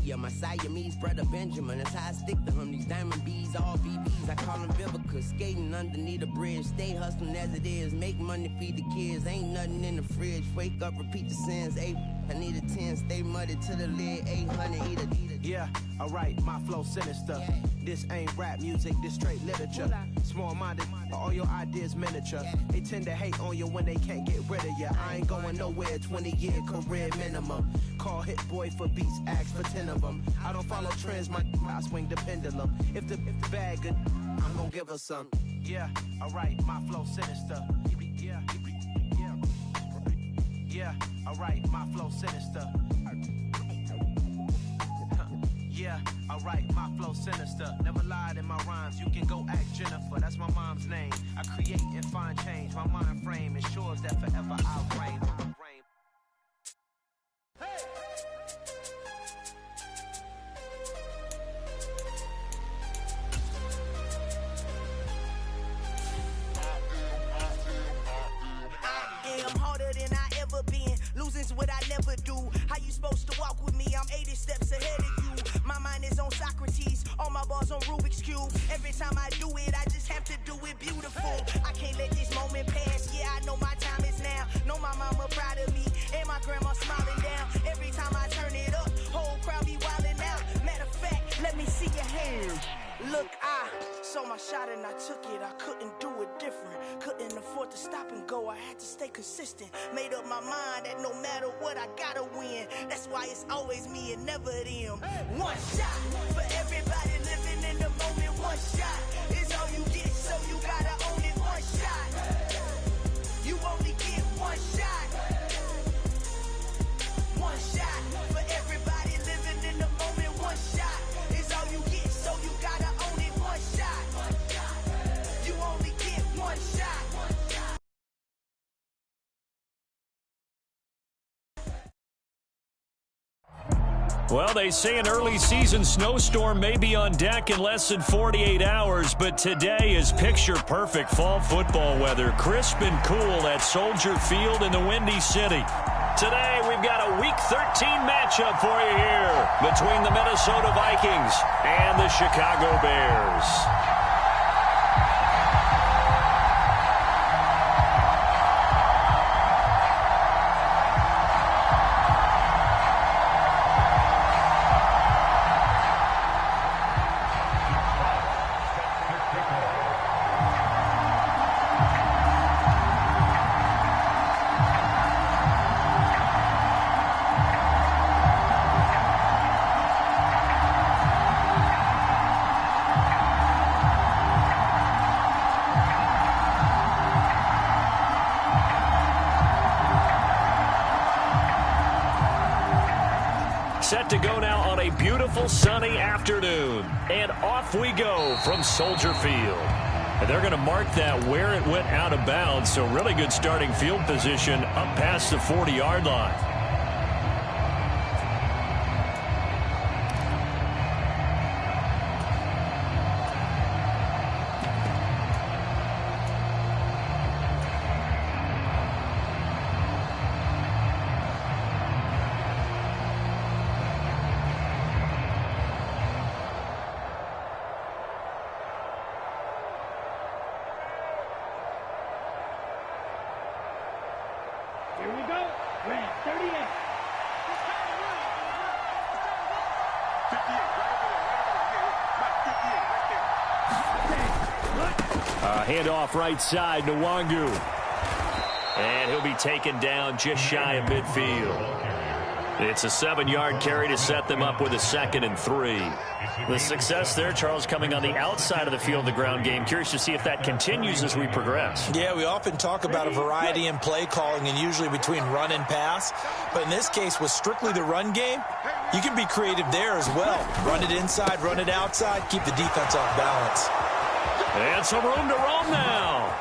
Yeah, my Siamese brother Benjamin, that's how I stick to him. These diamond bees, all BBs, I call them Vivica. Skating underneath the bridge, stay hustling as it is. Make money, feed the kids, ain't nothing in the fridge. Wake up, repeat the sins, I need a 10, stay muddy to the lid, 800, eat a. Yeah, alright, my flow sinister. This ain't rap music, this straight literature. Small-minded, all your ideas miniature. They tend to hate on you when they can't get rid of you. I ain't going nowhere, 20-year career minimum. Call Hit Boy for beats, ask for 10 of them. I don't follow trends, I swing the pendulum. If the bag good, I'm gonna give her some. Yeah, alright, my flow sinister. Yeah, alright, my flow sinister. Yeah, alright, my flow sinister. Never lied in my rhymes, you can go ask Jennifer. That's my mom's name. I create and find change. My mind frame ensures that forever I'll reign. Hey! I am harder than I ever been. Losing's what I never do. How you supposed to walk with me? I'm 80 steps ahead of you. My mind is on Socrates, all my bars on Rubik's Cube. Every time I do it, I just have to do it beautiful. I can't let this moment pass, yeah, I know my time is now. Know my mama proud of me, and my grandma smiling down. Every time I turn it up, whole crowd be wildin' out. Matter of fact, let me see your hands. Look, I saw my shot and I took it. I couldn't do it different. Couldn't afford to stop and go. I had to stay consistent. Made up my mind that no matter what, I gotta win. That's why it's always me and never them. One shot for everybody living in the moment. One shot is all you get, so you gotta own it. One shot. You only get one shot. One shot for everybody living in the moment. One shot is all you get, so you gotta own it. One shot. You only get one shot. Well, they say an early season snowstorm may be on deck in less than 48 hours, but today is picture-perfect fall football weather. Crisp and cool at Soldier Field in the Windy City. Today, we've got a Week 13 matchup for you here between the Minnesota Vikings and the Chicago Bears. Set to go now on a beautiful sunny afternoon. And off we go from Soldier Field. And they're going to mark that where it went out of bounds. So really good starting field position up past the 40-yard line. Here we go. We're at 38. Handoff right side to Wangu. And he'll be taken down just shy of midfield. It's a 7-yard carry to set them up with a 2nd and 3. The success there, Charles, coming on the outside of the field, the ground game. Curious to see if that continues as we progress. Yeah, we often talk about a variety in play calling and usually between run and pass. But in this case, with strictly the run game, you can be creative there as well. Run it inside, run it outside, keep the defense off balance. And some room to roam now.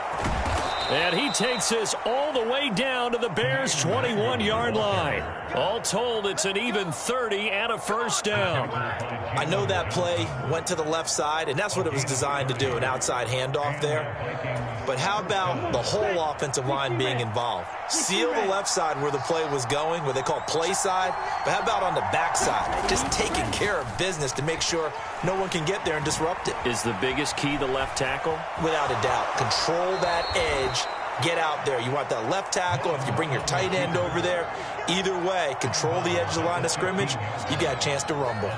And he takes this all the way down to the Bears' 21-yard line. All told, it's an even 30 and a first down. I know that play went to the left side, and that's what it was designed to do, an outside handoff there. But how about the whole offensive line being involved? Seal the left side where the play was going, what they call play side, but how about on the back side? Just taking care of business to make sure no one can get there and disrupt it. Is the biggest key the left tackle? Without a doubt. Control that edge. Get out there. You want that left tackle. If you bring your tight end over there, either way, control the edge of the line of scrimmage, you got a chance to rumble.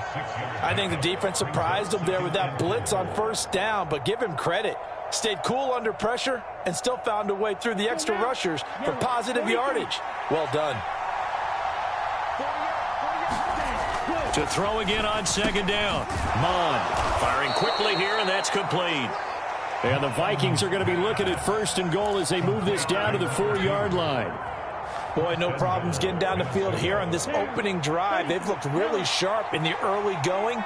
I think the defense surprised him there with that blitz on first down, but give him credit. Stayed cool under pressure and still found a way through the extra rushers for positive yardage. Well done. To throw again on second down. Mon firing quickly here, and that's complete. And the Vikings are going to be looking at first and goal as they move this down to the 4-yard line. Boy, no problems getting down the field here on this opening drive. They've looked really sharp in the early going,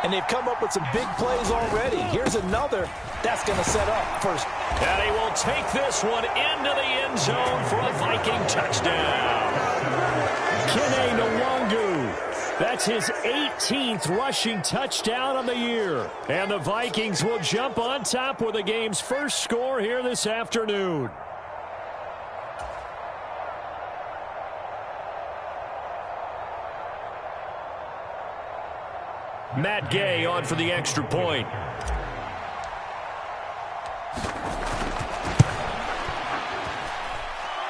and they've come up with some big plays already. Here's another that's going to set up first. And he will take this one into the end zone for a Viking touchdown. Kene Nwangu. That's his 18th rushing touchdown of the year. And the Vikings will jump on top with the game's first score here this afternoon. Matt Gay on for the extra point.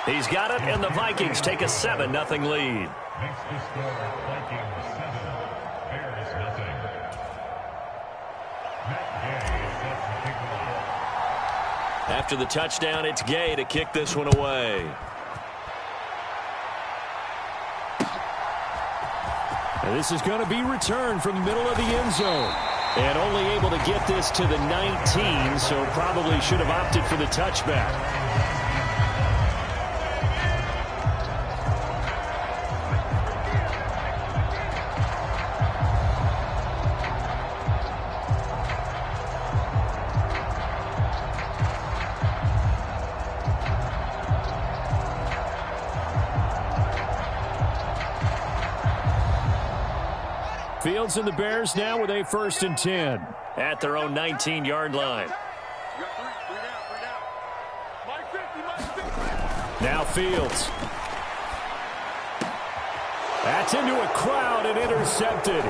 He's got it, and the Vikings take a 7-0 lead. Makes the score Vikings 7, Bears nothing. Matt Gay sets the kick off. After the touchdown, it's Gay to kick this one away. And this is going to be returned from the middle of the end zone. And only able to get this to the 19, so probably should have opted for the touchback. Fields and the Bears now with a 1st and 10 at their own 19-yard line. Now Fields. That's into a crowd and intercepted.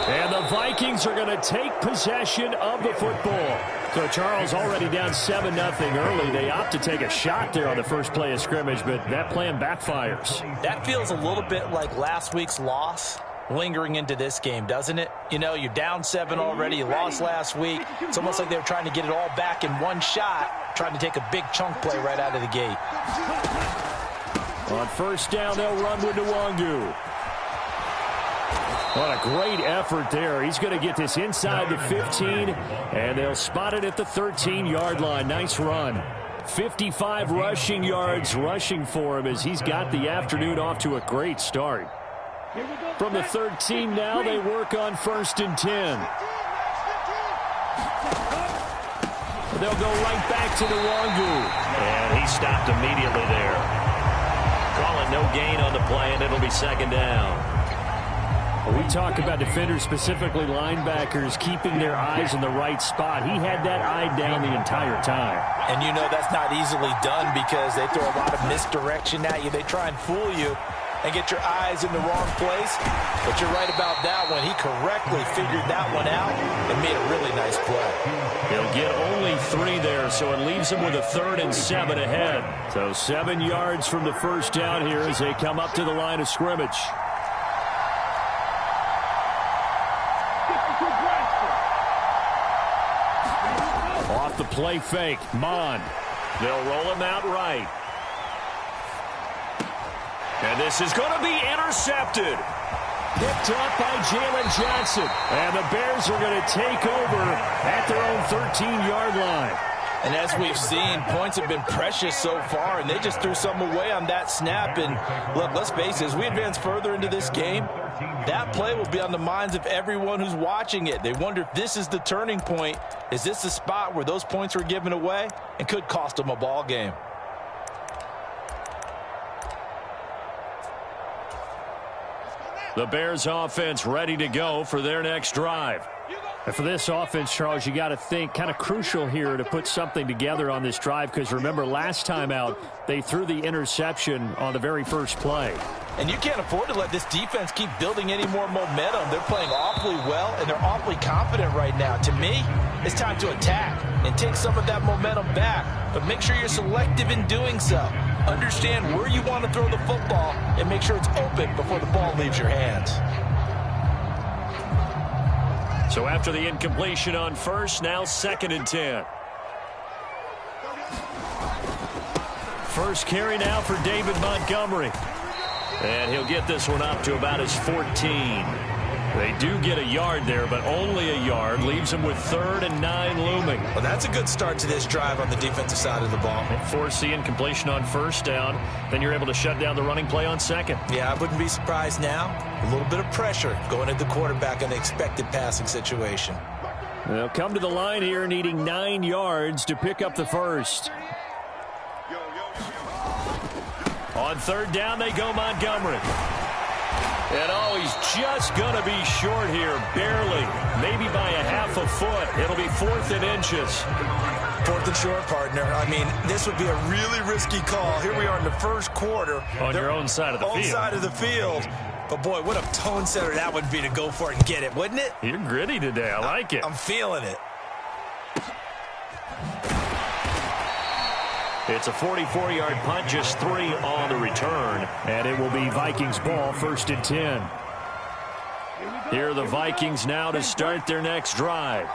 And the Vikings are going to take possession of the football. So Charles already down 7-0 early. They opt to take a shot there on the first play of scrimmage, but that plan backfires. That feels a little bit like last week's loss lingering into this game, doesn't it? You know, you're down 7 already. You lost last week. It's almost like they were trying to get it all back in one shot, trying to take a big chunk play right out of the gate. On first down, they'll run with Nwangu. What a great effort there. He's going to get this inside the 15, and they'll spot it at the 13-yard line. Nice run. 55 rushing yards rushing for him as he's got the afternoon off to a great start. From the 13 now, they work on 1st and 10. They'll go right back to Nwangu. And he stopped immediately there. Call it no gain on the play, and it'll be 2nd down. We talk about defenders, specifically linebackers, keeping their eyes in the right spot. He had that eye down the entire time. And you know that's not easily done because they throw a lot of misdirection at you. They try and fool you and get your eyes in the wrong place. But you're right about that one. He correctly figured that one out and made a really nice play. He'll get only 3 there, so it leaves him with a 3rd and 7 ahead. So 7 yards from the first down here as they come up to the line of scrimmage. Off the play fake, Mon. They'll roll him out right. And this is going to be intercepted. Picked up by Jalen Johnson. And the Bears are going to take over at their own 13-yard line. And as we've seen, points have been precious so far, and they just threw something away on that snap. And look, let's face it, as we advance further into this game, That play will be on the minds of everyone who's watching it. They wonder if this is the turning point. Is this the spot where those points were given away and could cost them a ball game? The Bears offense ready to go for their next drive. And for this offense, Charles, you got to think kind of crucial here to put something together on this drive, because remember last time out they threw the interception on the very first play. And you can't afford to let this defense keep building any more momentum. They're playing awfully well, and they're awfully confident right now. To me, it's time to attack and take some of that momentum back, but make sure you're selective in doing so. Understand where you want to throw the football and make sure it's open before the ball leaves your hands. So after the incompletion on first, now 2nd and 10. First carry now for David Montgomery. And he'll get this one up to about his 14. They do get a yard there, but only a yard. Leaves them with 3rd and 9 looming. Well, that's a good start to this drive on the defensive side of the ball. Force the incompletion on first down. Then you're able to shut down the running play on 2nd. Yeah, I wouldn't be surprised now. A little bit of pressure going at the quarterback in an expected passing situation. They'll come to the line here needing 9 yards to pick up the first. On 3rd down, they go Montgomery. And oh, he's just going to be short here, barely. Maybe by a half a foot. It'll be 4th and inches. 4th and short, partner. I mean, this would be a really risky call. Here we are in the first quarter. On your own side of the field. Own side of the field. But, boy, what a tone setter that would be to go for it and get it, wouldn't it? You're gritty today. I like it. I'm feeling it. It's a 44-yard punt, just 3 on the return. And it will be Vikings ball, 1st and 10. Here are the Vikings now to start their next drive.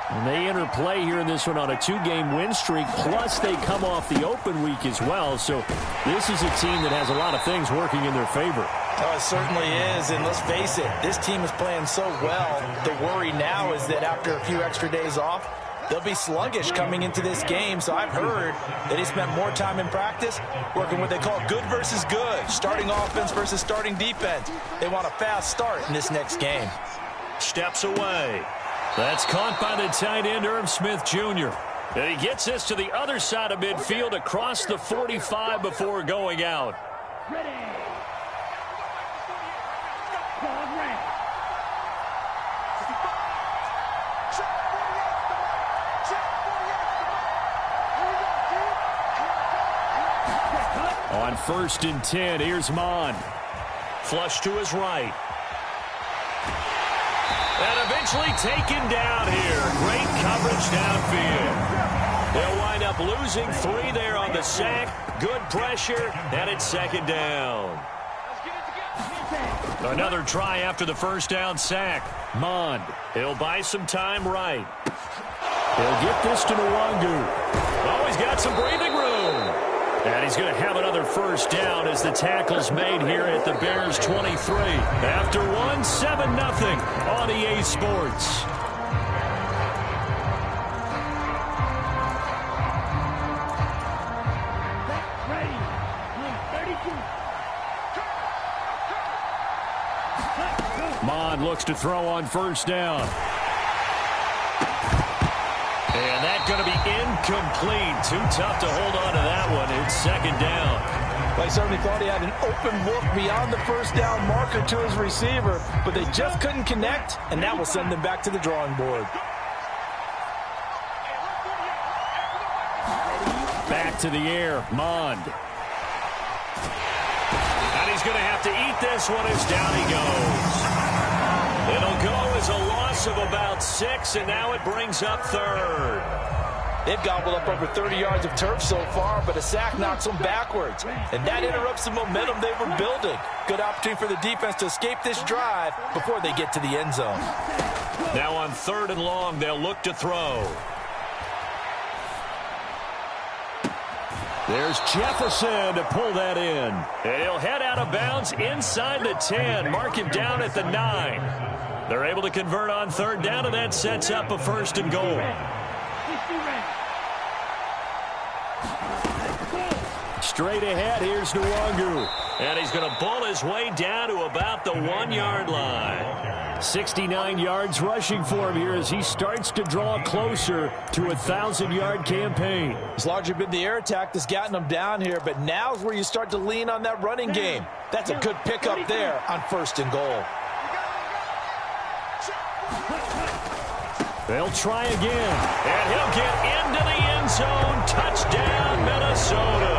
And they enter play here in this one on a 2-game win streak, plus they come off the open week as well. So this is a team that has a lot of things working in their favor. Oh, it certainly is, and let's face it, this team is playing so well. The worry now is that after a few extra days off, they'll be sluggish coming into this game. So I've heard that he spent more time in practice working what they call good versus good, starting offense versus starting defense. They want a fast start in this next game. Steps away. That's caught by the tight end, Irv Smith Jr. And he gets this to the other side of midfield across the 45 before going out. Ready. Ball red. On 1st and 10, here's Mon. Flush to his right. And eventually taken down here. Great coverage downfield. They'll wind up losing 3 there on the sack. Good pressure, and it's 2nd down. Another try after the first down sack. Mond, he'll buy some time right. He'll get this to Nwangu. Oh, he's got some breathing room. And he's going to have another first down as the tackle's made here at the Bears 23. After 1, 7-0 on EA Sports. Ready. 32. Mond looks to throw on first down. And that's going to be incomplete. Too tough to hold on to that one. It's 2nd down. I certainly thought he had an open look beyond the first down marker to his receiver, but they just couldn't connect, and that will send them back to the drawing board. Back to the air, Mond. And he's going to have to eat this one as down he goes. It'll go as a loss of about 6, and now it brings up 3rd. They've gobbled up over 30 yards of turf so far, but a sack knocks them backwards, and that interrupts the momentum they were building. Good opportunity for the defense to escape this drive before they get to the end zone. Now on 3rd and long, they'll look to throw. There's Jefferson to pull that in. And he'll head out of bounds inside the 10. Mark him down at the 9. They're able to convert on 3rd down, and that sets up a 1st and goal. Straight ahead, here's Nwangu. And he's going to bull his way down to about the 1-yard line. 69 yards rushing for him here as he starts to draw closer to a 1,000-yard campaign. It's largely been the air attack that's gotten him down here, but now's where you start to lean on that running game. That's a good pickup there on 1st and goal. They'll try again. And he'll get into the end zone. Touchdown, Minnesota.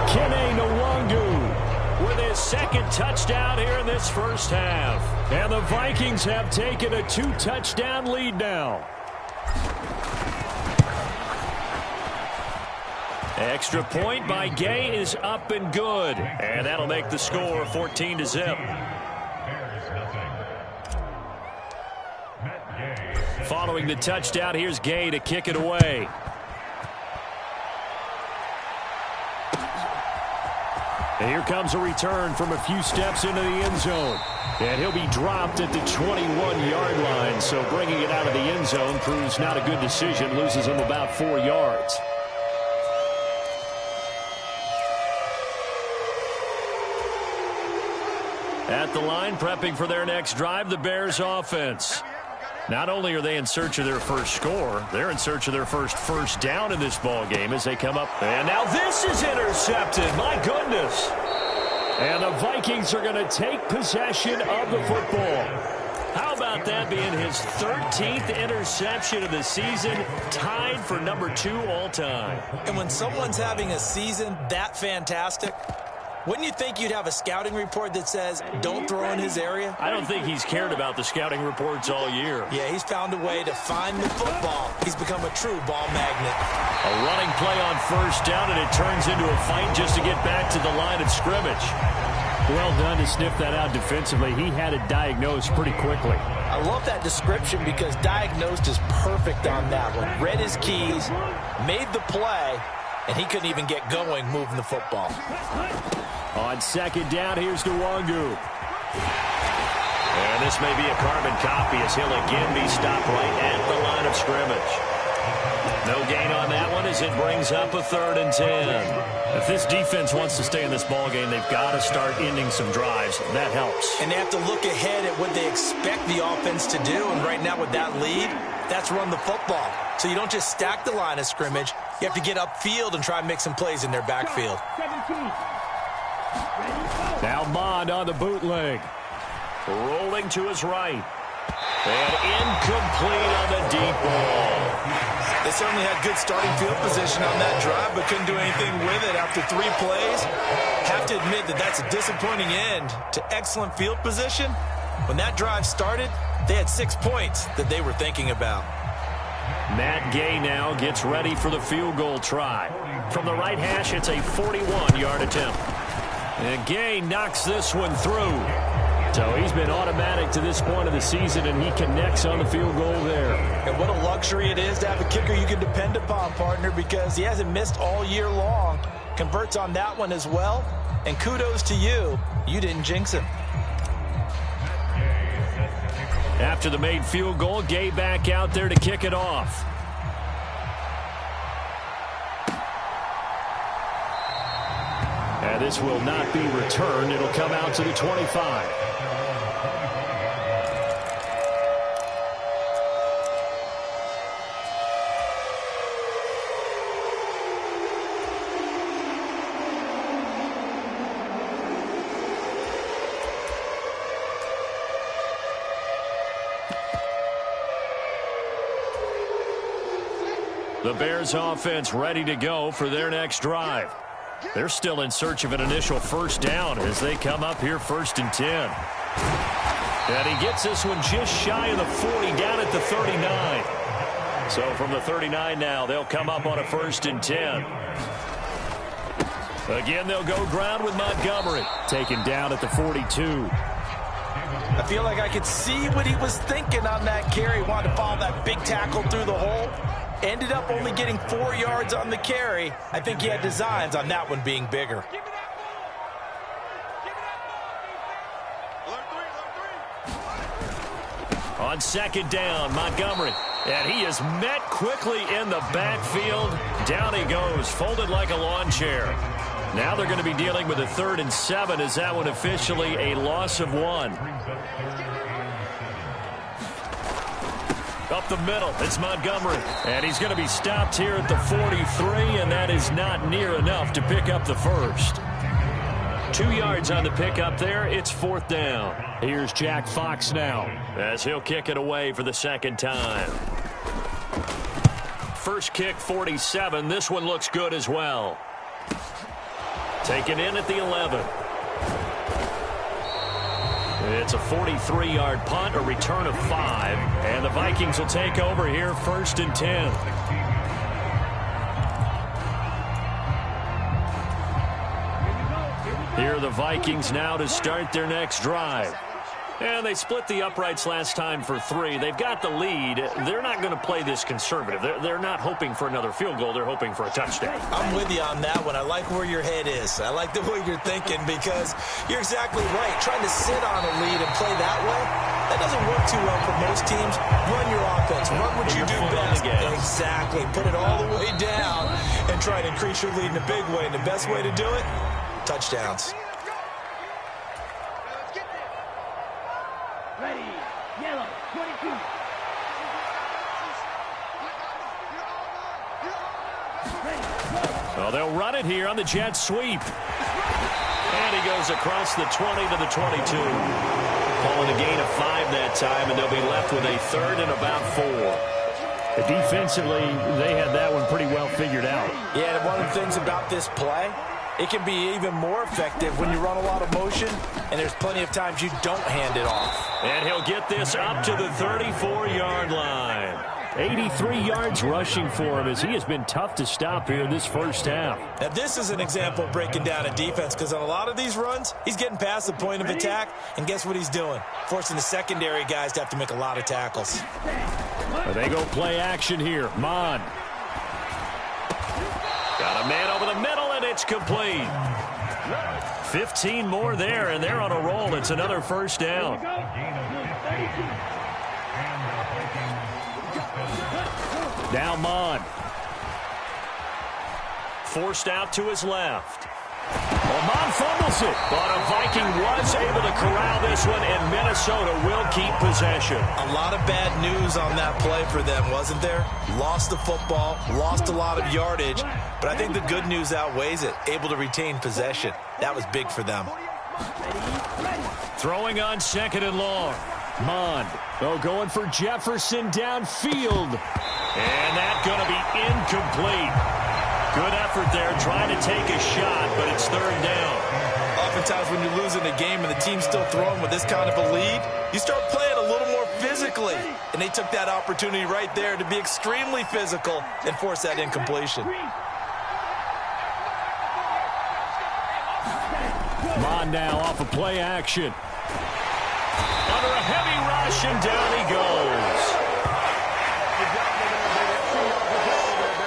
Kene Nwangu with his 2nd touchdown here in this first half. And the Vikings have taken a 2-touchdown lead now. Extra point by Gay is up and good. And that'll make the score 14-0. Following the touchdown, here's Gay to kick it away. And here comes a return from a few steps into the end zone. And he'll be dropped at the 21-yard line. So bringing it out of the end zone proves not a good decision. Loses him about 4 yards. At the line, prepping for their next drive, the Bears offense. Not only are they in search of their first score, they're in search of their first down in this ball game as they come up. And now this is intercepted. My goodness. And the Vikings are going to take possession of the football. How about that being his 13th interception of the season, tied for number 2 all time. And when someone's having a season that fantastic, wouldn't you think you'd have a scouting report that says, don't throw in his area? I don't think he's cared about the scouting reports all year. Yeah, he's found a way to find the football. He's become a true ball magnet. A running play on 1st down, and it turns into a fight just to get back to the line of scrimmage. Well done to sniff that out defensively. He had it diagnosed pretty quickly. I love that description because diagnosed is perfect on that one. Read his keys, made the play, and he couldn't even get going moving the football. On 2nd down, here's Nwangu. And this may be a carbon copy as he'll again be stopped right at the line of scrimmage. No gain on that one as it brings up a 3rd and 10. If this defense wants to stay in this ball game, they've got to start ending some drives. That helps. And they have to look ahead at what they expect the offense to do. And right now with that lead, that's run the football. So you don't just stack the line of scrimmage. You have to get upfield and try and make some plays in their backfield. Now Mond on the bootleg. Rolling to his right. And incomplete on the deep ball. They certainly had good starting field position on that drive, but couldn't do anything with it after 3 plays. Have to admit that that's a disappointing end to excellent field position. When that drive started, they had 6 points that they were thinking about. Matt Gay now gets ready for the field goal try. From the right hash, it's a 41-yard attempt. And Gay knocks this one through. So he's been automatic to this point of the season, and he connects on the field goal there. And what a luxury it is to have a kicker you can depend upon, partner, because he hasn't missed all year long. Converts on that one as well. And kudos to you. You didn't jinx him. After the made field goal, Gay back out there to kick it off. And this will not be returned. It'll come out to the 25. The Bears offense ready to go for their next drive. They're still in search of an initial 1st down as they come up here 1st and 10. And he gets this one just shy of the 40 down at the 39. So from the 39 now, they'll come up on a 1st and 10. Again, they'll go ground with Montgomery. Taken down at the 42. I feel like I could see what he was thinking on that carry. Wanted to follow that big tackle through the hole. Ended up only getting 4 yards on the carry. I think he had designs on that one being bigger. On 2nd down, Montgomery. And he is met quickly in the backfield. Down he goes, folded like a lawn chair. Now they're going to be dealing with a 3rd and 7 as that one officially a loss of 1. Up the middle, it's Montgomery. And he's going to be stopped here at the 43, and that is not near enough to pick up the first. 2 yards on the pickup there. It's 4th down. Here's Jack Fox now, as he'll kick it away for the 2nd time. First kick, 47. This one looks good as well. Taken in at the 11. It's a 43-yard punt, a return of 5. And the Vikings will take over here, 1st and 10. Here are the Vikings now to start their next drive. And they split the uprights last time for 3. They've got the lead. They're not going to play this conservative. They're not hoping for another field goal. They're hoping for a touchdown. I'm with you on that one. I like where your head is. I like the way you're thinking because you're exactly right. Trying to sit on a lead and play that way, that doesn't work too well for most teams. Run your offense. Run what you do best. Exactly. Put it all the way down and try to increase your lead in a big way. And the best way to do it, touchdowns. Ready, yellow, 22. Well, they'll run it here on the jet sweep. And he goes across the 20 to the 22. Calling a gain of 5 that time, and they'll be left with a 3rd and about 4. Defensively, they had that one pretty well figured out. Yeah, and one of the things about this play, it can be even more effective when you run a lot of motion, and there's plenty of times you don't hand it off. And he'll get this up to the 34-yard line. 83 yards rushing for him as he has been tough to stop here in this first half. Now, this is an example of breaking down a defense because on a lot of these runs, he's getting past the point of attack, and guess what he's doing? Forcing the secondary guys to have to make a lot of tackles. But they go play action here. Mon. Got a man over the middle, and it's complete. 15 more there, and they're on a roll. It's another first down. Now Mon. Forced out to his left. Well, Mon fumbles it, but a Viking was able to corral this one, and Minnesota will keep possession. A lot of bad news on that play for them, wasn't there? Lost the football, lost a lot of yardage, but I think the good news outweighs it. Able to retain possession. That was big for them. Throwing on 2nd and long. Mon. Oh, going for Jefferson downfield. And that's going to be incomplete. Good effort there, trying to take a shot, but it's 3rd down. Oftentimes when you're losing a game and the team's still throwing with this kind of a lead, you start playing a little more physically. And they took that opportunity right there to be extremely physical and force that incompletion. Mon now off of play action. Under a heavy rush, and down he goes.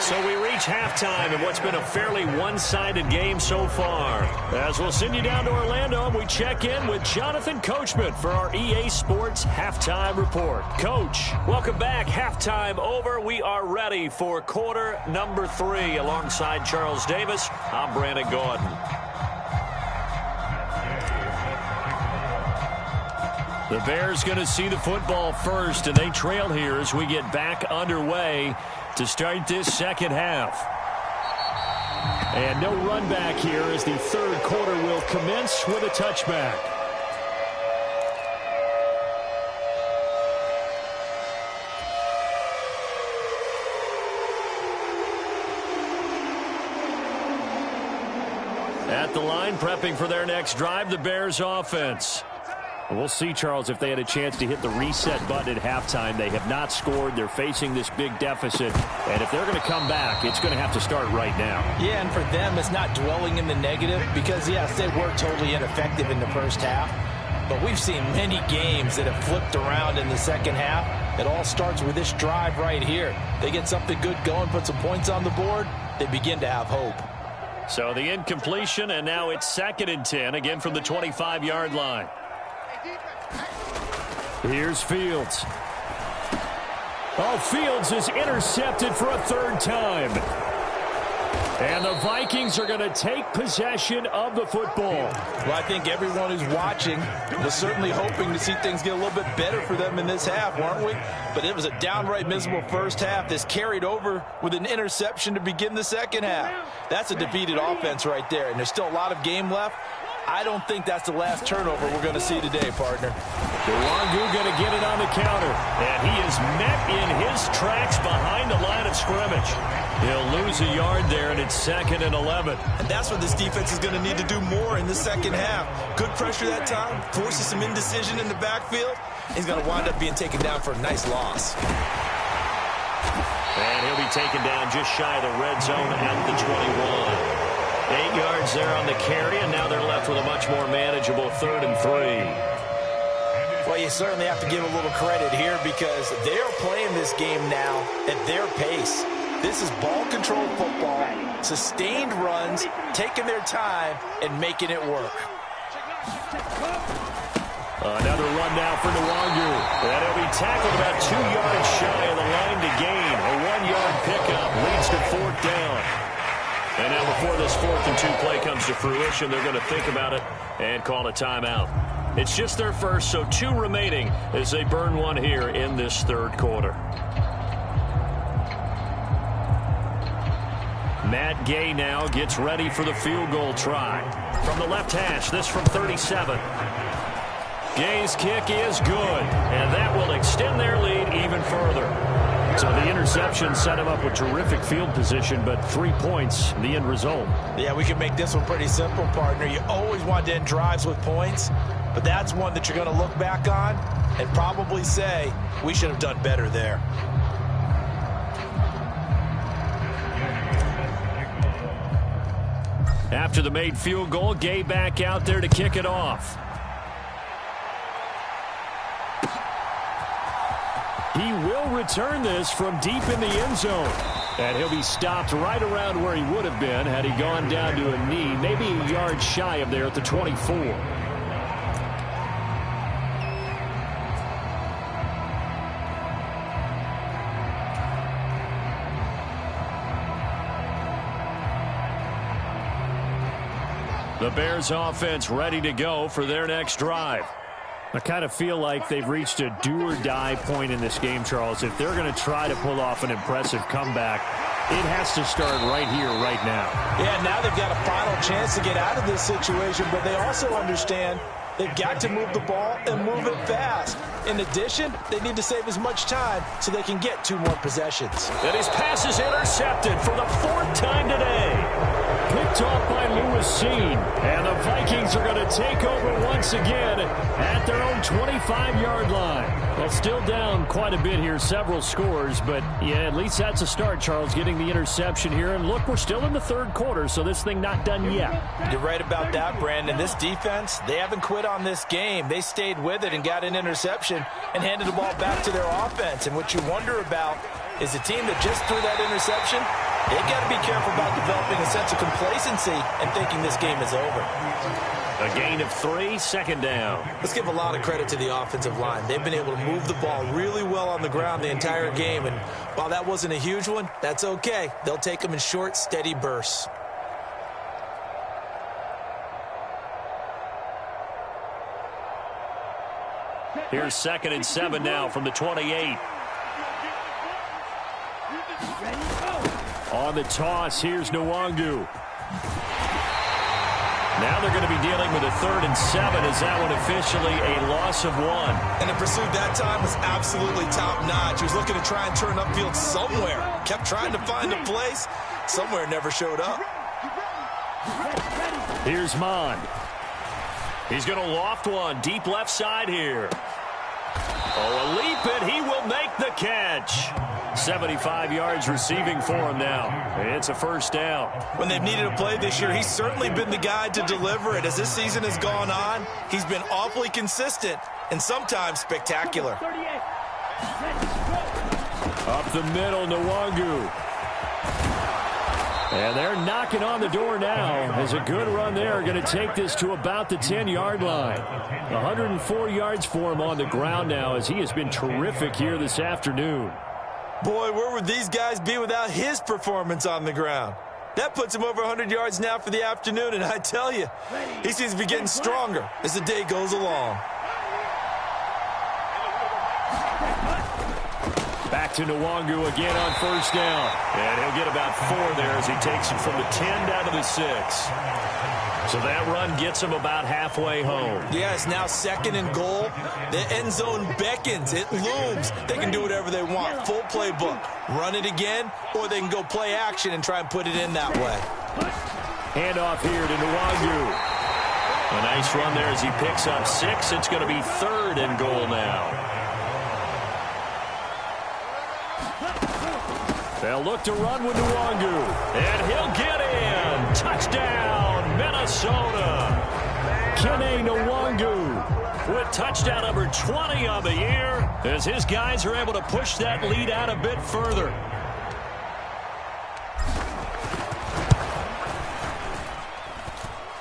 So we reach halftime in what's been a fairly one-sided game so far. As we'll send you down to Orlando, and we check in with Jonathan Coachman for our EA Sports Halftime Report. Coach, welcome back. Halftime over. We are ready for quarter number 3. Alongside Charles Davis, I'm Brandon Gordon. The Bears going to see the football first, and they trail here as we get back underway to start this second half. And no run back here as the 3rd quarter will commence with a touchback. At the line, prepping for their next drive, the Bears offense. We'll see, Charles, if they had a chance to hit the reset button at halftime. They have not scored. They're facing this big deficit. And if they're going to come back, it's going to have to start right now. Yeah, and for them, it's not dwelling in the negative because, yes, they were totally ineffective in the first half. But we've seen many games that have flipped around in the second half. It all starts with this drive right here. They get something good going, put some points on the board, they begin to have hope. So the incompletion, and now it's 2nd and 10, again from the 25-yard line. Here's Fields. Oh, Fields is intercepted for a 3rd time. And the Vikings are going to take possession of the football. Well, I think everyone who's watching was certainly hoping to see things get a little bit better for them in this half, weren't we? But it was a downright miserable first half. This carried over with an interception to begin the second half. That's a defeated offense right there, and there's still a lot of game left. I don't think that's the last turnover we're going to see today, partner. Nwangu going to get it on the counter. And he is met in his tracks behind the line of scrimmage. He'll lose a yard there, and it's 2nd and 11. And that's what this defense is going to need to do more in the second half. Good pressure that time, forces some indecision in the backfield. He's going to wind up being taken down for a nice loss. And he'll be taken down just shy of the red zone at the 21. 8 yards there on the carry, and now they're left with a much more manageable 3rd and 3. Well, you certainly have to give a little credit here because they are playing this game now at their pace. This is ball-controlled football, sustained runs, taking their time, and making it work. Another run now for Nwangu. And he'll be tackled about 2 yards shy of the line to gain. A 1-yard pickup leads to 4th down. And now before this 4th and 2 play comes to fruition, they're going to think about it and call a timeout. It's just their first, so 2 remaining as they burn one here in this 3rd quarter. Matt Gay now gets ready for the field goal try. From the left hash, this from 37. Gay's kick is good, and that will extend their lead even further. So the interception set him up with terrific field position, but 3 points, the end result. Yeah, we can make this one pretty simple, partner. You always want to end drives with points, but that's one that you're going to look back on and probably say, we should have done better there. After the made field goal, Gay back out there to kick it off. He will return this from deep in the end zone. And he'll be stopped right around where he would have been had he gone down to a knee, maybe a yard shy of there at the 24. The Bears offense ready to go for their next drive. I kind of feel like they've reached a do-or-die point in this game, Charles. If they're going to try to pull off an impressive comeback, it has to start right here, right now. Yeah, now they've got a final chance to get out of this situation, but they also understand they've got to move the ball and move it fast. In addition, they need to save as much time so they can get 2 more possessions. And his pass is intercepted for the 4th time today. Picked off by Lewis Seen. And the Vikings are going to take over once again at their own 25-yard line. Well, still down quite a bit here, several scores, but yeah, at least that's a start, Charles, getting the interception here. And look, we're still in the 3rd quarter, so this thing not done yet. You're right about that, Brandon. This defense, they haven't quit on this game. They stayed with it and got an interception and handed the ball back to their offense. And what you wonder about is the team that just threw that interception, they've got to be careful about developing a sense of complacency and thinking this game is over. A gain of 3, 2nd down. Let's give a lot of credit to the offensive line. They've been able to move the ball really well on the ground the entire game. And while that wasn't a huge one, that's okay. They'll take them in short, steady bursts. Here's 2nd and 7 now from the 28. On the toss, here's Nwangu. Now they're going to be dealing with a 3rd and 7 as that one officially a loss of 1. And the pursuit that time was absolutely top-notch. He was looking to try and turn upfield somewhere. Kept trying to find a place. Somewhere never showed up. Here's Mond. He's going to loft one deep left side here. Oh, a leap, and he will make the catch. 75 yards receiving for him now. It's a 1st down. When they've needed a play this year, he's certainly been the guy to deliver it. As this season has gone on, he's been awfully consistent and sometimes spectacular. Up the middle, Nwangu. And they're knocking on the door now as a good run there. Going to take this to about the 10-yard line. 104 yards for him on the ground now as he has been terrific here this afternoon. Boy, where would these guys be without his performance on the ground? That puts him over 100 yards now for the afternoon, and I tell you, he seems to be getting stronger as the day goes along. Back to Nwangu again on first down. And he'll get about 4 there as he takes it from the 10 down to the 6. So that run gets him about halfway home. Yeah, it's now 2nd and goal. The end zone beckons. It looms. They can do whatever they want. Full playbook. Run it again, or they can go play action and try and put it in that way. Handoff here to Nwangu. A nice run there as he picks up 6. It's going to be 3rd and goal now. They'll look to run with Nwangu. And he'll get in. Touchdown, Minnesota. Kene Nwangu with touchdown number 20 on the year as his guys are able to push that lead out a bit further.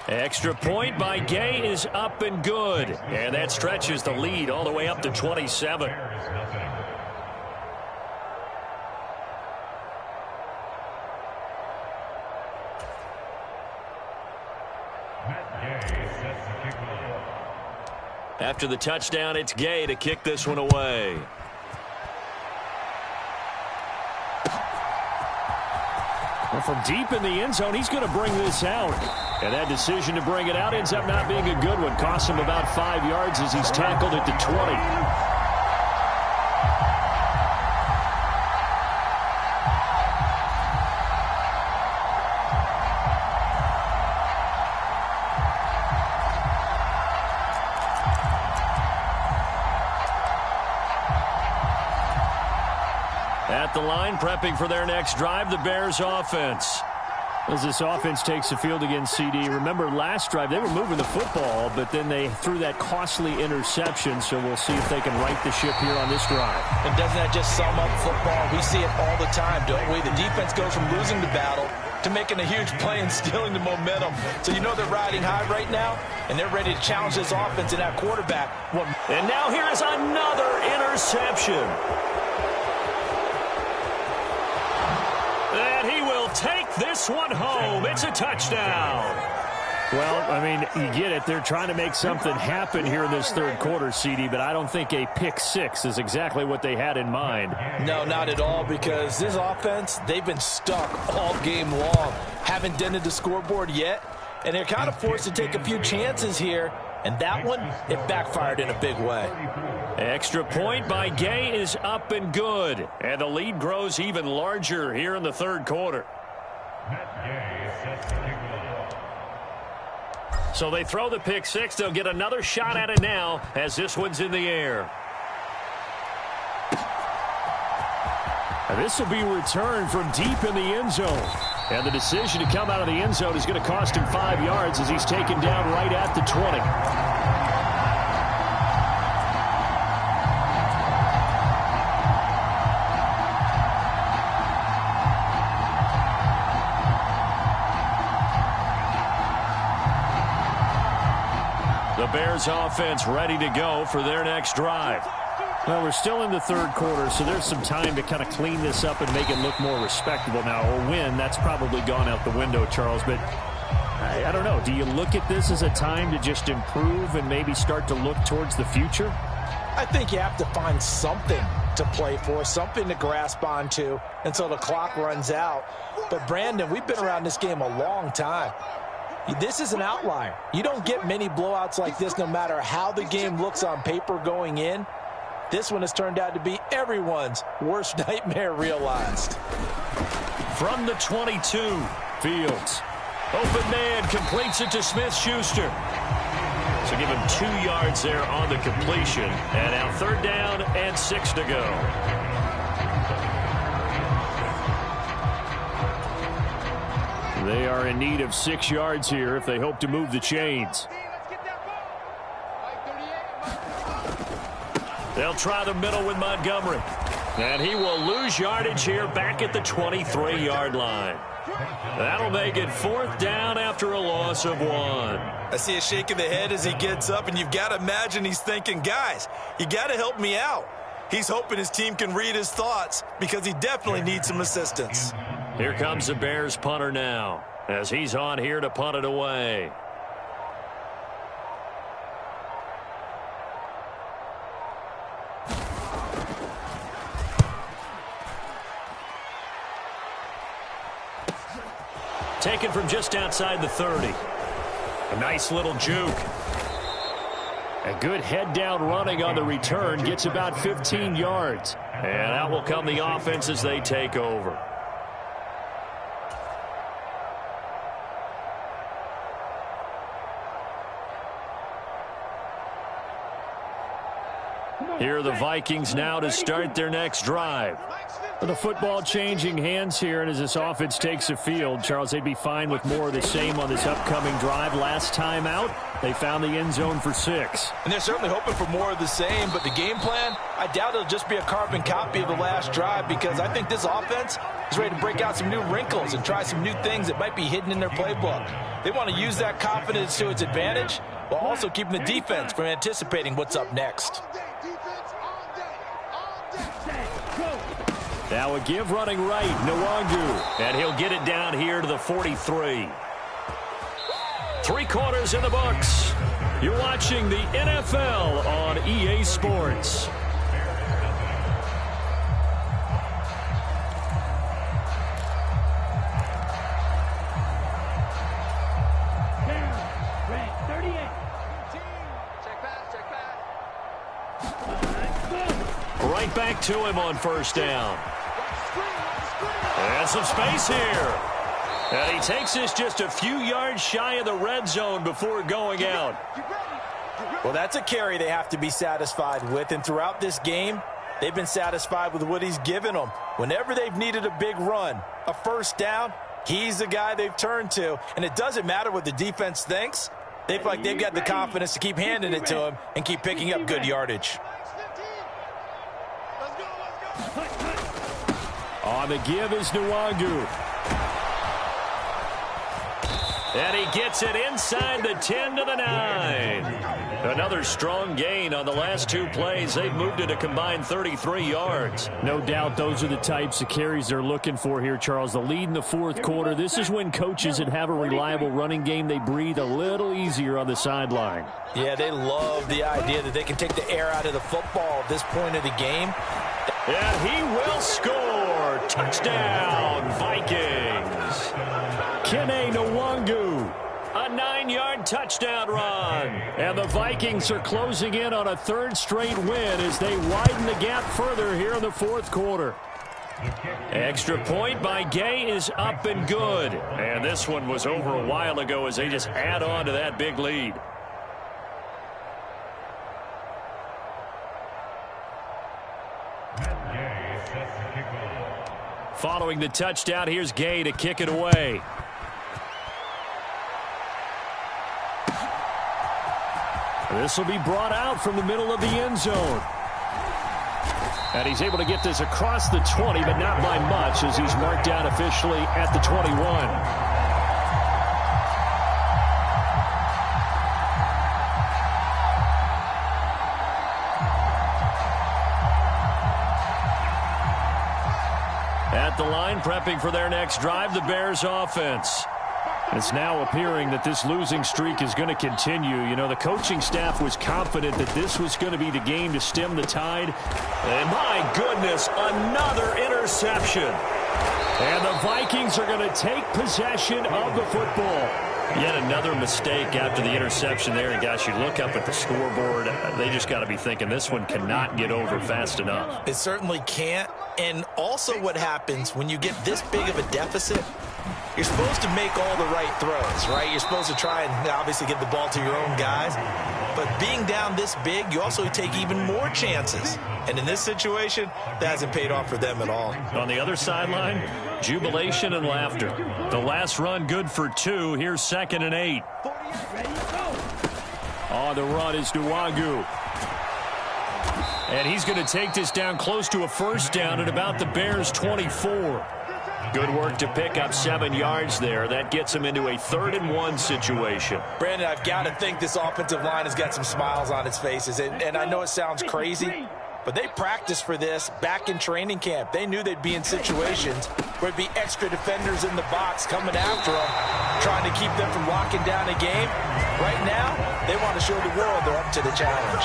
Extra point by Gay is up and good. And that stretches the lead all the way up to 27. After the touchdown, it's Gay to kick this one away. Well, from deep in the end zone, he's going to bring this out. And that decision to bring it out ends up not being a good one. Costs him about 5 yards as he's tackled at the 20. At the line, prepping for their next drive, the Bears offense. As this offense takes the field against CD, remember last drive they were moving the football, but then they threw that costly interception, so we'll see if they can right the ship here on this drive. And doesn't that just sum up football? We see it all the time, don't we? The defense goes from losing the battle to making a huge play and stealing the momentum. So you know they're riding high right now, and they're ready to challenge this offense and that quarterback. And now here is another interception. And he will take this one home. It's a touchdown. Well, I mean, you get it. They're trying to make something happen here in this third quarter, CD, but I don't think a pick six is exactly what they had in mind. No, not at all, because this offense, they've been stuck all game long. Haven't dented the scoreboard yet, and they're kind of forced to take a few chances here. And that one, it backfired in a big way. Extra point by Gay is up and good. And the lead grows even larger here in the third quarter. So they throw the pick six. They'll get another shot at it now as this one's in the air. And this will be returned from deep in the end zone. And the decision to come out of the end zone is going to cost him 5 yards as he's taken down right at the 20. The Bears offense ready to go for their next drive. Well, we're still in the third quarter, so there's some time to kind of clean this up and make it look more respectable now. A win, that's probably gone out the window, Charles. But I don't know. Do you look at this as a time to just improve and maybe start to look towards the future? I think you have to find something to play for, something to grasp onto until the clock runs out. But, Brandon, we've been around this game a long time. This is an outlier. You don't get many blowouts like this no matter how the game looks on paper going in. This one has turned out to be everyone's worst nightmare realized. From the 22, Fields. Open man completes it to Smith-Schuster. So give him 2 yards there on the completion. And now third down and 6 to go. They are in need of 6 yards here if they hope to move the chains. They'll try the middle with Montgomery. And he will lose yardage here back at the 23-yard line. That'll make it fourth down after a loss of 1. I see a shake of the head as he gets up, and you've got to imagine he's thinking, guys, you got to help me out. He's hoping his team can read his thoughts because he definitely needs some assistance. Here comes the Bears punter now, as he's on here to punt it away. Taken from just outside the 30. A nice little juke. A good head down running on the return. Gets about 15 yards. And out will come the offense as they take over. Here are the Vikings now to start their next drive. The football changing hands here, and as this offense takes the field, Charles, they'd be fine with more of the same on this upcoming drive. Last time out, they found the end zone for 6. And they're certainly hoping for more of the same, but the game plan, I doubt it'll just be a carbon copy of the last drive, because I think this offense is ready to break out some new wrinkles and try some new things that might be hidden in their playbook. They want to use that confidence to its advantage while also keeping the defense from anticipating what's up next. Now a give running right, Nwangu. And he'll get it down here to the 43. 3 quarters in the books. You're watching the NFL on EA Sports. Red 38. Right back to him on first down. And some space here. And he takes this just a few yards shy of the red zone before going out. Well, that's a carry they have to be satisfied with. And throughout this game, they've been satisfied with what he's given them. Whenever they've needed a big run, a first down, he's the guy they've turned to. And it doesn't matter what the defense thinks. They feel like they've got the confidence to keep handing it to him and keep picking up good yardage. On the give is Nwangu. And he gets it inside the 10 to the 9. Another strong gain on the last 2 plays. They've moved it a combined 33 yards. No doubt those are the types of carries they're looking for here, Charles. The lead in the 4th quarter. This is when coaches that have a reliable running game, they breathe a little easier on the sideline. Yeah, they love the idea that they can take the air out of the football at this point of the game. And he will score. Touchdown, Vikings. Kene Nwangu. A 9-yard touchdown run. And the Vikings are closing in on a 3rd straight win as they widen the gap further here in the 4th quarter. Extra point by Gay is up and good. And this one was over a while ago as they just add on to that big lead. Following the touchdown, here's Gay to kick it away. This will be brought out from the middle of the end zone. And he's able to get this across the 20, but not by much as he's marked down officially at the 21. At the line, prepping for their next drive, the Bears offense. It's now appearing that this losing streak is going to continue. You know, the coaching staff was confident that this was going to be the game to stem the tide. And my goodness, another interception. And the Vikings are going to take possession of the football. Yet another mistake after the interception there. And, gosh, you look up at the scoreboard, they just got to be thinking this one cannot get over fast enough. It certainly can't. And also what happens when you get this big of a deficit, you're supposed to make all the right throws, right? You're supposed to try and obviously get the ball to your own guys. But being down this big, you also take even more chances. And in this situation, that hasn't paid off for them at all. On the other sideline, jubilation and laughter. The last run good for 2. Here's 2nd and 8. On the run is Nwangu. And he's going to take this down close to a first down at about the Bears' 24. Good work to pick up 7 yards there. That gets him into a 3rd and 1 situation. Brandon, I've got to think this offensive line has got some smiles on its faces. And I know it sounds crazy, but they practiced for this back in training camp. They knew they'd be in situations where there'd be extra defenders in the box coming after them, trying to keep them from locking down a game. Right now, they want to show the world they're up to the challenge.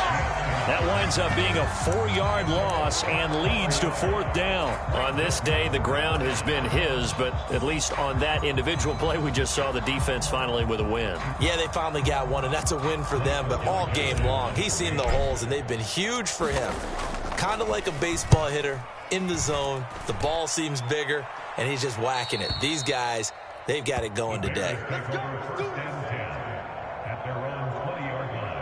That winds up being a 4-yard loss and leads to 4th down. On this day, the ground has been his, but at least on that individual play, we just saw the defense finally with a win. Yeah, they finally got one, and that's a win for them, but all game long, he's seen the holes, and they've been huge for him. Kind of like a baseball hitter in the zone. The ball seems bigger, and he's just whacking it. These guys, they've got it going today. At their own 20-yard line.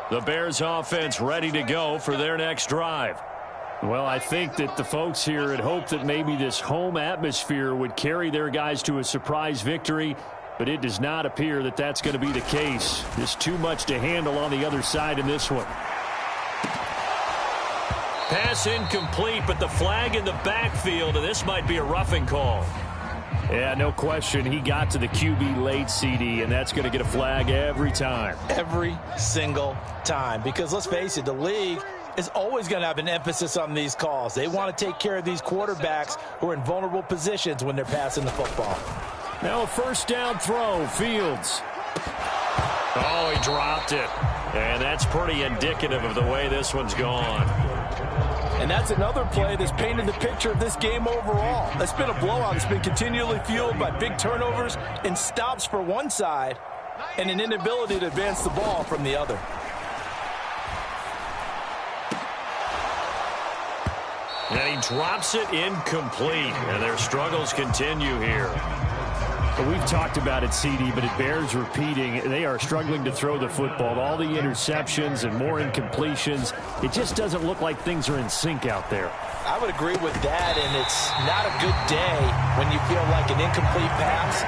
The Bears offense ready to go for their next drive. Well, I think that the folks here had hoped that maybe this home atmosphere would carry their guys to a surprise victory, but it does not appear that that's going to be the case. There's too much to handle on the other side in this one. Pass incomplete, but the flag in the backfield, and this might be a roughing call. Yeah, no question. He got to the QB late, CD, and that's going to get a flag every time. Every single time. Because let's face it, the league is always going to have an emphasis on these calls. They want to take care of these quarterbacks who are in vulnerable positions when they're passing the football. Now a first down throw, Fields. Oh, he dropped it. And that's pretty indicative of the way this one's gone. And that's another play that's painted the picture of this game overall. It's been a blowout. It's been continually fueled by big turnovers and stops for one side and an inability to advance the ball from the other. And he drops it incomplete. And their struggles continue here. We've talked about it, CD, but it bears repeating. They are struggling to throw the football. All the interceptions and more incompletions. It just doesn't look like things are in sync out there. I would agree with that, and it's not a good day when you feel like an incomplete pass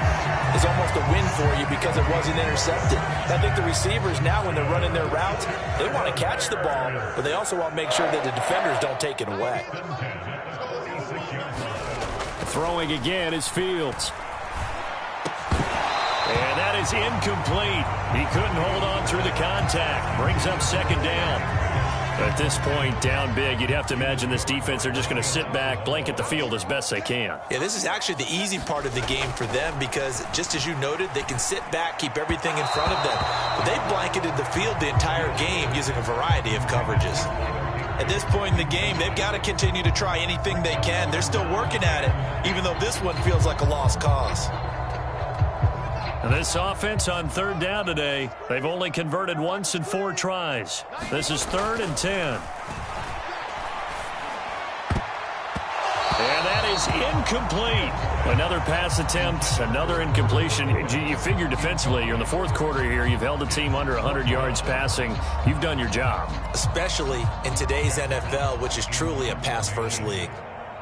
is almost a win for you because it wasn't intercepted. I think the receivers now, when they're running their routes, they want to catch the ball, but they also want to make sure that the defenders don't take it away. Throwing again is Fields. And that is incomplete. He couldn't hold on through the contact. Brings up second down. At this point, down big, you'd have to imagine this defense, they're just going to sit back, blanket the field as best they can. Yeah, this is actually the easy part of the game for them because, just as you noted, they can sit back, keep everything in front of them. But they've blanketed the field the entire game using a variety of coverages. At this point in the game, they've got to continue to try anything they can. They're still working at it, even though this one feels like a lost cause. And this offense on third down today, they've only converted once in 4 tries. This is 3rd and 10. And that is incomplete. Another pass attempt, another incompletion. You figure defensively, you're in the 4th quarter here. You've held the team under 100 yards passing. You've done your job. Especially in today's NFL, which is truly a pass-first league.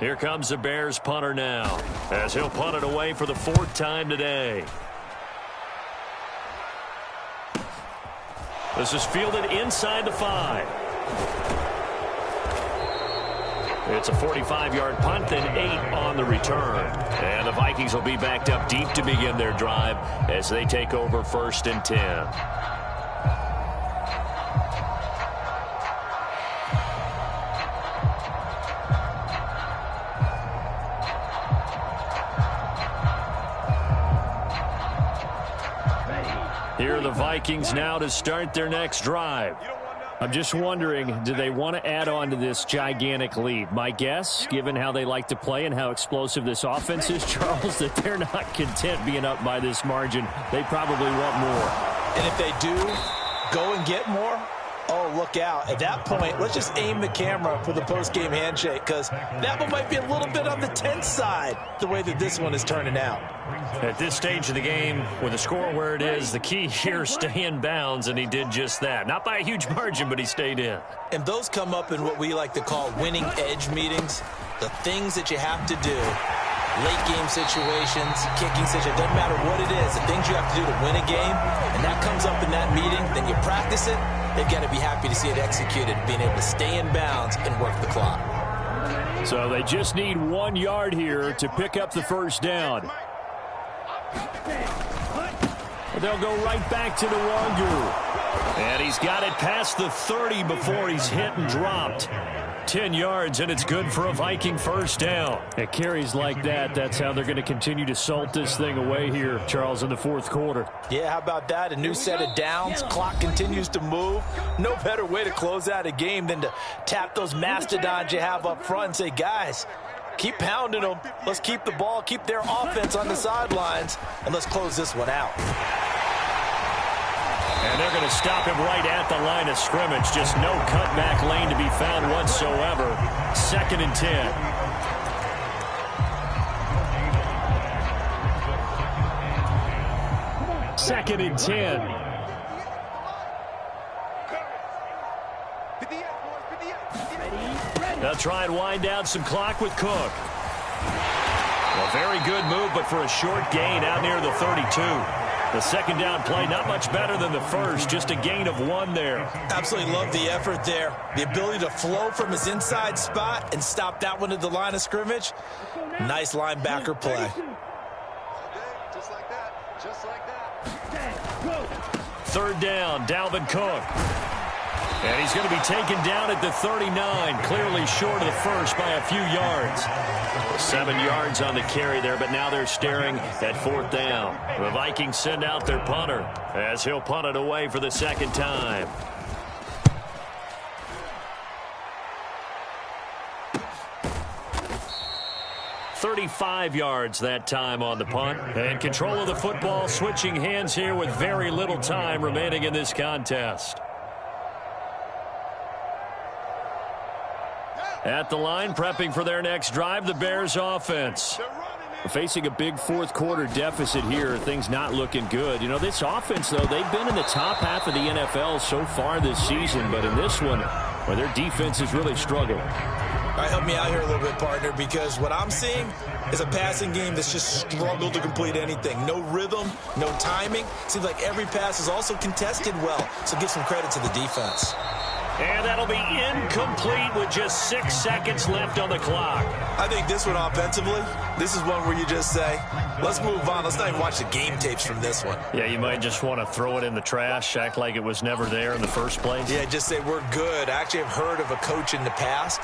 Here comes the Bears punter now, as he'll punt it away for the 4th time today. This is fielded inside the 5. It's a 45-yard punt, then 8 on the return. And the Vikings will be backed up deep to begin their drive as they take over 1st and 10. Here are the Vikings now to start their next drive. I'm just wondering, do they want to add on to this gigantic lead? My guess, given how they like to play and how explosive this offense is, Charles, that they're not content being up by this margin. They probably want more. And if they do go and get more, oh, look out. At that point, let's just aim the camera for the post-game handshake because that one might be a little bit on the tense side, the way that this one is turning out. At this stage of the game, with the score where it is, the key here is stay in bounds, and he did just that. Not by a huge margin, but he stayed in. And those come up in what we like to call winning edge meetings, the things that you have to do. Late game situations, kicking situations, doesn't matter what it is, the things you have to do to win a game, and that comes up in that meeting, then you practice it, they've got to be happy to see it executed, being able to stay in bounds and work the clock. So they just need 1 yard here to pick up the first down. They'll go right back to the Wanger. And he's got it past the 30 before he's hit and dropped. 10 yards, and it's good for a Viking first down. At carries like that, that's how they're going to continue to salt this thing away here, Charles, in the fourth quarter. Yeah, how about that? A new set of downs. Clock continues to move. No better way to close out a game than to tap those mastodons you have up front and say, guys, keep pounding them. Let's keep the ball, keep their offense on the sidelines, and let's close this one out. And they're going to stop him right at the line of scrimmage. Just no cutback lane to be found whatsoever. 2nd and 10. Second and 10. They'll try and wind down some clock with Cook. A very good move, but for a short gain out near the 32. The second down play, not much better than the first, just a gain of 1 there. Absolutely love the effort there. The ability to flow from his inside spot and stop that one at the line of scrimmage. Nice linebacker play. Just like that. Just like that. 3rd down, Dalvin Cook. And he's going to be taken down at the 39, clearly short of the first by a few yards. 7 yards on the carry there, but now they're staring at 4th down. The Vikings send out their punter as he'll punt it away for the second time. .35 yards that time on the punt. And control of the football, switching hands here with very little time remaining in this contest. At the line, prepping for their next drive, the Bears offense. Facing a big fourth quarter deficit here, things not looking good. You know, this offense, though, they've been in the top half of the NFL so far this season, but in this one, well, their defense has really struggled. All right, help me out here a little bit, partner, because what I'm seeing is a passing game that's just struggled to complete anything. No rhythm, no timing. Seems like every pass is also contested well, so give some credit to the defense. And that'll be incomplete with just 6 seconds left on the clock. I think this one offensively, this is one where you just say, let's move on. Let's not even watch the game tapes from this one. Yeah, you might just want to throw it in the trash, act like it was never there in the first place. Yeah, just say we're good. I actually have heard of a coach in the past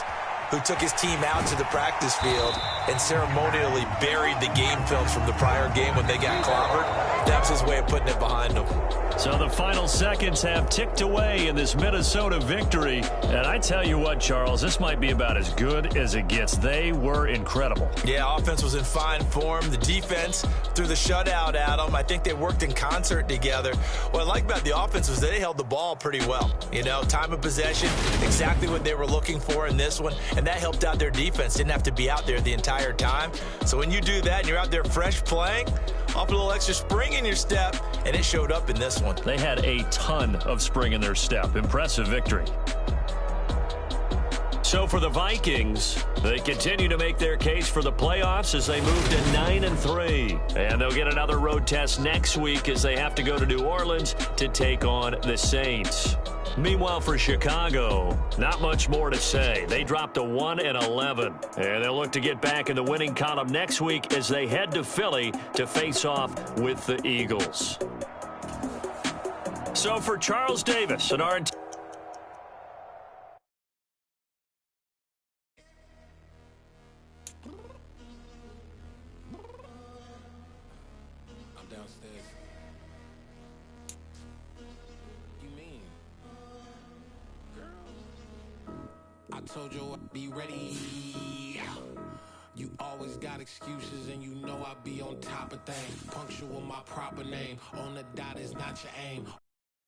who took his team out to the practice field and ceremonially buried the game films from the prior game when they got clobbered. That was his way of putting it behind them. So the final seconds have ticked away in this Minnesota victory. And I tell you what, Charles, this might be about as good as it gets. They were incredible. Yeah, offense was in fine form. The defense threw the shutout at them. I think they worked in concert together. What I like about the offense was they held the ball pretty well. You know, time of possession, exactly what they were looking for in this one. And that helped out their defense. Didn't have to be out there the entire time. So when you do that and you're out there fresh playing, off a little extra spring in your step, and it showed up in this one. They had a ton of spring in their step. Impressive victory. So for the Vikings, they continue to make their case for the playoffs as they move to 9-3. And they'll get another road test next week as they have to go to New Orleans to take on the Saints. Meanwhile, for Chicago, not much more to say. They dropped to 1-11, and they'll look to get back in the winning column next week as they head to Philly to face off with the Eagles. So for Charles Davis and our... I told you I'd be ready. You always got excuses and you know I be on top of things. Punctual my proper name. On the dot is not your aim.